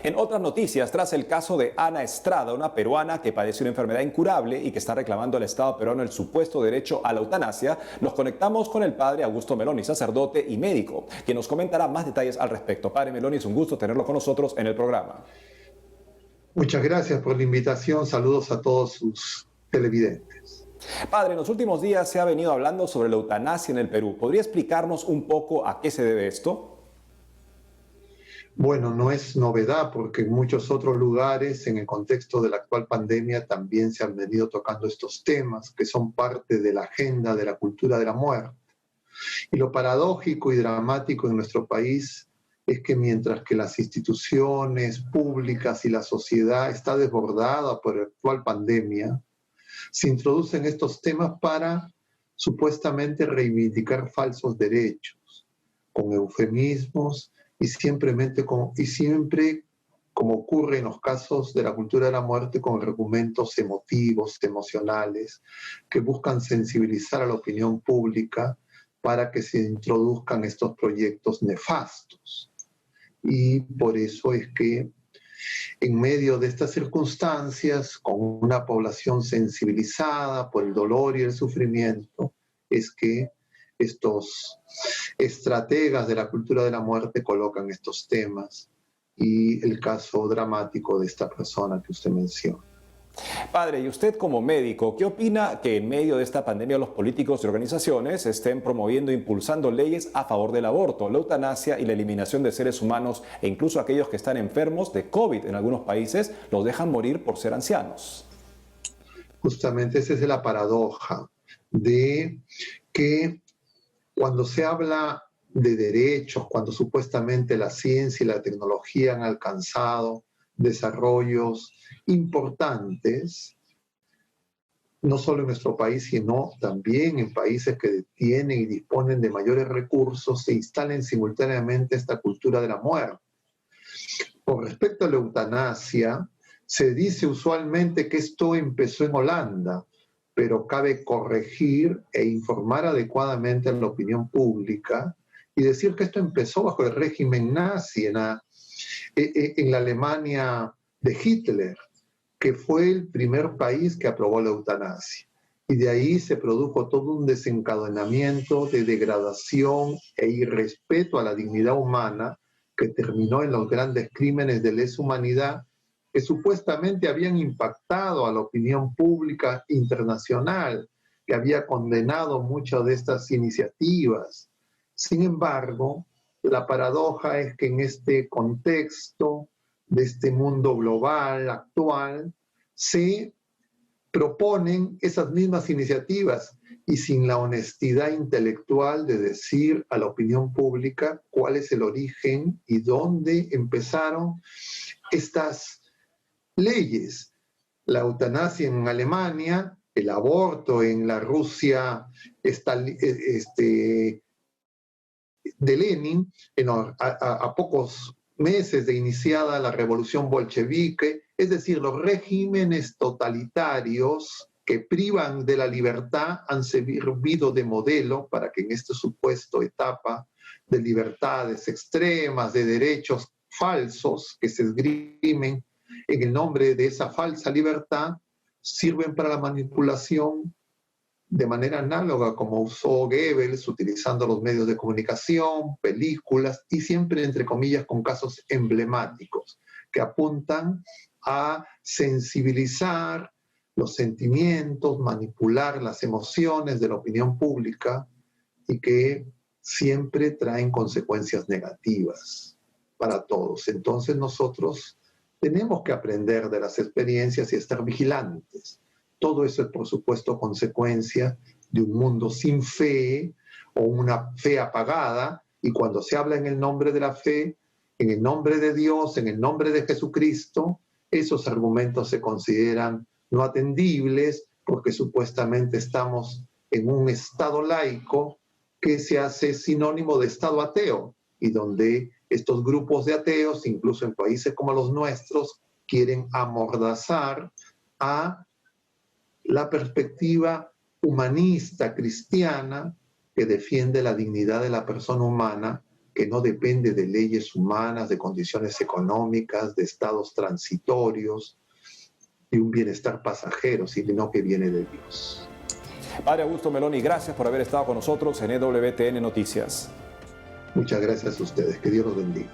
En otras noticias, tras el caso de Ana Estrada, una peruana que padece una enfermedad incurable y que está reclamando al Estado peruano el supuesto derecho a la eutanasia, nos conectamos con el padre Augusto Meloni, sacerdote y médico, quien nos comentará más detalles al respecto. Padre Meloni, es un gusto tenerlo con nosotros en el programa. Muchas gracias por la invitación. Saludos a todos sus televidentes. Padre, en los últimos días se ha venido hablando sobre la eutanasia en el Perú. ¿Podría explicarnos un poco a qué se debe esto? Bueno, no es novedad porque en muchos otros lugares, en el contexto de la actual pandemia, también se han venido tocando estos temas que son parte de la agenda de la cultura de la muerte. Y lo paradójico y dramático en nuestro país es que mientras que las instituciones públicas y la sociedad está desbordada por la actual pandemia, se introducen estos temas para supuestamente reivindicar falsos derechos, con eufemismos y siempre, como ocurre en los casos de la cultura de la muerte, con argumentos emotivos, emocionales, que buscan sensibilizar a la opinión pública para que se introduzcan estos proyectos nefastos. Y por eso es que en medio de estas circunstancias, con una población sensibilizada por el dolor y el sufrimiento, es que estos estrategas de la cultura de la muerte colocan estos temas y el caso dramático de esta persona que usted menciona. Padre, y usted como médico, ¿qué opina que en medio de esta pandemia los políticos y organizaciones estén promoviendo e impulsando leyes a favor del aborto, la eutanasia y la eliminación de seres humanos e incluso aquellos que están enfermos de COVID en algunos países los dejan morir por ser ancianos? Justamente esa es la paradoja de que cuando se habla de derechos, cuando supuestamente la ciencia y la tecnología han alcanzado desarrollos importantes, no solo en nuestro país, sino también en países que tienen y disponen de mayores recursos, se instalen simultáneamente esta cultura de la muerte. Con respecto a la eutanasia, se dice usualmente que esto empezó en Holanda, pero cabe corregir e informar adecuadamente a la opinión pública y decir que esto empezó bajo el régimen nazi en la Alemania de Hitler, que fue el primer país que aprobó la eutanasia. Y de ahí se produjo todo un desencadenamiento de degradación e irrespeto a la dignidad humana que terminó en los grandes crímenes de lesa humanidad que supuestamente habían impactado a la opinión pública internacional, que había condenado muchas de estas iniciativas. Sin embargo, la paradoja es que en este contexto de este mundo global actual, se proponen esas mismas iniciativas y sin la honestidad intelectual de decir a la opinión pública cuál es el origen y dónde empezaron estas leyes. La eutanasia en Alemania, el aborto en la Rusia de Lenin, a pocos meses de iniciada la revolución bolchevique, es decir, los regímenes totalitarios que privan de la libertad han servido de modelo para que en esta supuesta etapa de libertades extremas, de derechos falsos que se esgrimen en el nombre de esa falsa libertad, sirven para la manipulación de manera análoga como usó Goebbels, utilizando los medios de comunicación, películas y siempre, entre comillas, con casos emblemáticos que apuntan a sensibilizar los sentimientos, manipular las emociones de la opinión pública y que siempre traen consecuencias negativas para todos. Entonces nosotros tenemos que aprender de las experiencias y estar vigilantes. Todo eso es, por supuesto, consecuencia de un mundo sin fe o una fe apagada. Y cuando se habla en el nombre de la fe, en el nombre de Dios, en el nombre de Jesucristo, esos argumentos se consideran no atendibles porque supuestamente estamos en un estado laico que se hace sinónimo de estado ateo y donde estos grupos de ateos, incluso en países como los nuestros, quieren amordazar a la perspectiva humanista cristiana que defiende la dignidad de la persona humana que no depende de leyes humanas, de condiciones económicas, de estados transitorios, y un bienestar pasajero, sino que viene de Dios. Padre Augusto Meloni, gracias por haber estado con nosotros en EWTN Noticias. Muchas gracias a ustedes. Que Dios los bendiga.